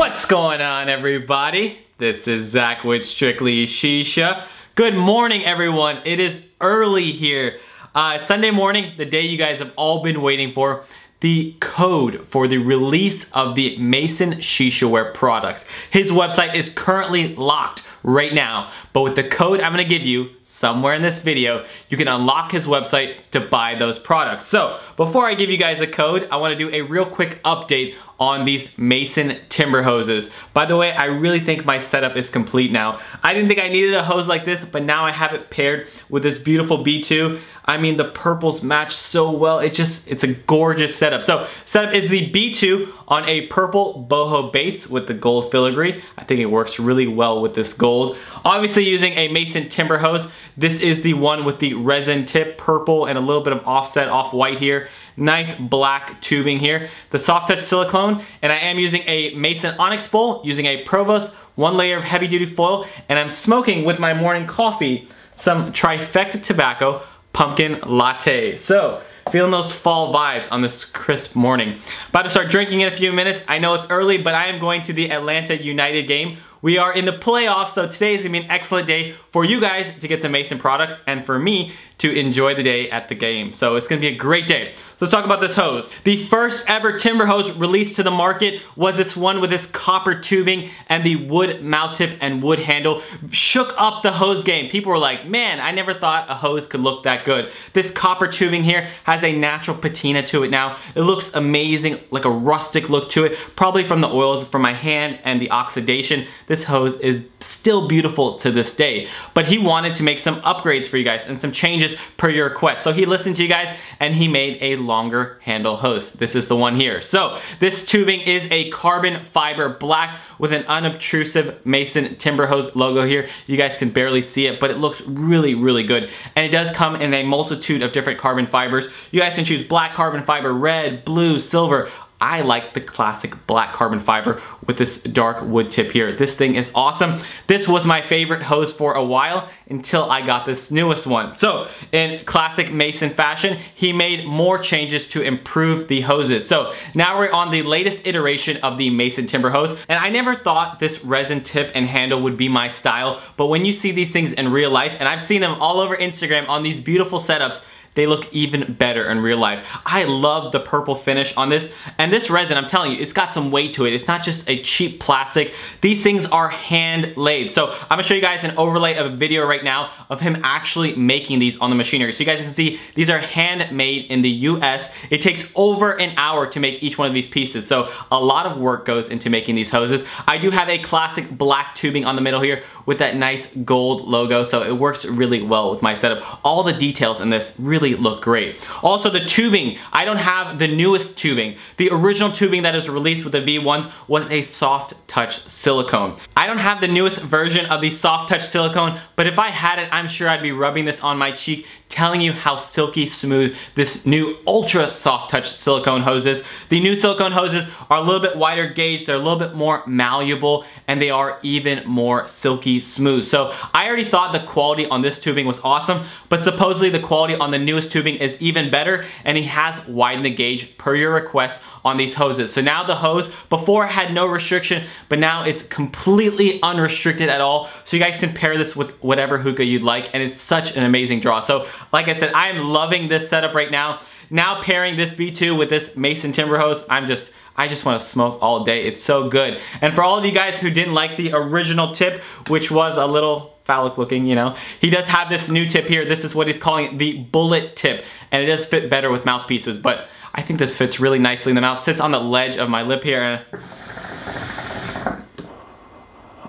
What's going on, everybody? This is Zach with Strictly Shisha. Good morning, everyone. It is early here. It's Sunday morning, the day you guys have all been waiting for. The code for the release of the Mason Shishaware products. His website is currently locked right now, but with the code I'm gonna give you somewhere in this video, you can unlock his website to buy those products. So before I give you guys a code, I wanna do a real quick update on these Mason Tymber hoses. By the way, I really think my setup is complete now. I didn't think I needed a hose like this, but now I have it paired with this beautiful B2. I mean, the purples match so well. It's a gorgeous setup. So setup is the B2 on a purple boho base with the gold filigree. I think it works really well with this gold. Obviously using a Mason Tymber hose. This is the one with the resin tip, purple and a little bit of offset off-white here. Nice black tubing here. The soft touch silicone, and I am using a Mason Onyx bowl, using a Provost, one layer of heavy duty foil, and I'm smoking with my morning coffee some trifecta tobacco pumpkin latte. So, feeling those fall vibes on this crisp morning. About to start drinking in a few minutes. I know it's early, but I am going to the Atlanta United game. We are in the playoffs, so today is gonna be an excellent day for you guys to get some Mason products and for me to enjoy the day at the game. So it's gonna be a great day. Let's talk about this hose. The first ever Tymber hose released to the market was this one with this copper tubing and the wood mouth tip and wood handle. Shook up the hose game. People were like, man, I never thought a hose could look that good. This copper tubing here has a natural patina to it now. It looks amazing, like a rustic look to it, probably from the oils from my hand and the oxidation. This hose is still beautiful to this day, but he wanted to make some upgrades for you guys and some changes per your request. So he listened to you guys and he made a longer handle hose. This is the one here. So this tubing is a carbon fiber black with an unobtrusive Mason Tymber hose logo here. You guys can barely see it, but it looks really, really good. And it does come in a multitude of different carbon fibers. You guys can choose black carbon fiber, red, blue, silver. I like the classic black carbon fiber with this dark wood tip here. This thing is awesome. This was my favorite hose for a while until I got this newest one. So in classic Mason fashion, he made more changes to improve the hoses. So now we're on the latest iteration of the Mason Tymber hose. And I never thought this resin tip and handle would be my style, but when you see these things in real life, and I've seen them all over Instagram on these beautiful setups, they look even better in real life. I love the purple finish on this. And this resin, I'm telling you, it's got some weight to it. It's not just a cheap plastic. These things are hand laid. So I'm gonna show you guys an overlay of a video right now of him actually making these on the machinery. So you guys can see these are handmade in the US. It takes over an hour to make each one of these pieces. So a lot of work goes into making these hoses. I do have a classic black tubing on the middle here with that nice gold logo. So it works really well with my setup. All the details in this really look great. Also the tubing, I don't have the newest tubing. The original tubing that was released with the V1s was a soft touch silicone. I don't have the newest version of the soft touch silicone, but if I had it, I'm sure I'd be rubbing this on my cheek, telling you how silky smooth this new ultra soft touch silicone hose is. The new silicone hoses are a little bit wider gauge, they're a little bit more malleable, and they are even more silky smooth. So I already thought the quality on this tubing was awesome, but supposedly the quality on the newest tubing is even better, and he has widened the gauge per your request on these hoses. So now the hose, before had no restriction, but now it's completely unrestricted at all. So you guys can pair this with whatever hookah you'd like, and it's such an amazing draw. So like I said, I am loving this setup right now. Now pairing this B2 with this Mason Tymber hose, I just want to smoke all day. It's so good. And for all of you guys who didn't like the original tip, which was a little phallic looking, you know, he does have this new tip here. This is what he's calling the bullet tip, and it does fit better with mouthpieces, but I think this fits really nicely in the mouth. Sits on the ledge of my lip here, and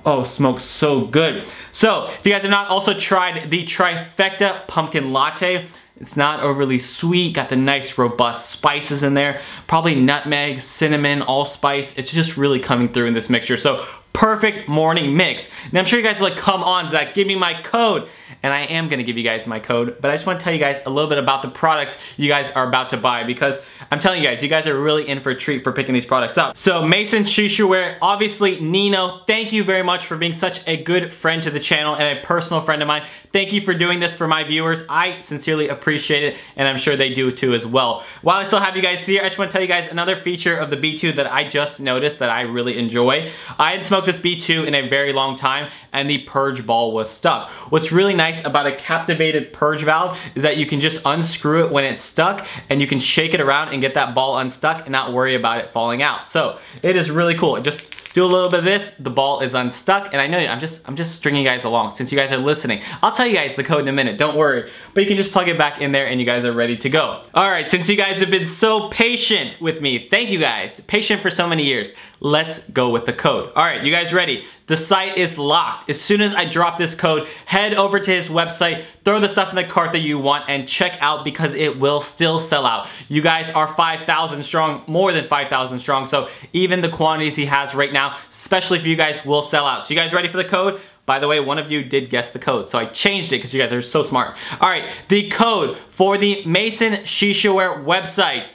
oh, smells so good. So if you guys have not also tried the trifecta pumpkin latte, it's not overly sweet, got the nice robust spices in there, probably nutmeg, cinnamon, allspice. It's just really coming through in this mixture. So perfect morning mix. Now I'm sure you guys are like, come on Zach, give me my code. And I am gonna give you guys my code, but I just wanna tell you guys a little bit about the products you guys are about to buy, because I'm telling you guys are really in for a treat for picking these products up. So Mason Shishaware, obviously Nino, thank you very much for being such a good friend to the channel and a personal friend of mine. Thank you for doing this for my viewers. I sincerely appreciate it, and I'm sure they do too as well. While I still have you guys here, I just wanna tell you guys another feature of the B2 that I just noticed that I really enjoy. I had smoked this B2 in a very long time, and the purge ball was stuck. What's really nice about a captivated purge valve is that you can just unscrew it when it's stuck, and you can shake it around and get that ball unstuck and not worry about it falling out. So it is really cool. Just do a little bit of this, the ball is unstuck, and I know I'm just stringing you guys along since you guys are listening. I'll tell you guys the code in a minute, don't worry. But you can just plug it back in there and you guys are ready to go. All right, since you guys have been so patient with me, thank you guys, patient for so many years, let's go with the code. All right, you guys ready? The site is locked. As soon as I drop this code, head over to his website, throw the stuff in the cart that you want, and check out, because it will still sell out. You guys are 5,000 strong, more than 5,000 strong, so even the quantities he has right now, especially for you guys, will sell out. So you guys ready for the code? By the way, one of you did guess the code, so I changed it because you guys are so smart. All right, the code for the Mason Shishaware website.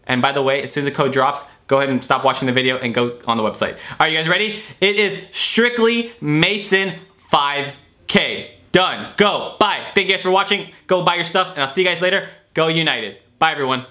And by the way, as soon as the code drops, go ahead and stop watching the video and go on the website. All right, you guys ready? It is Strictly Mason 5K. Done. Go. Bye. Thank you guys for watching. Go buy your stuff, and I'll see you guys later. Go United. Bye, everyone.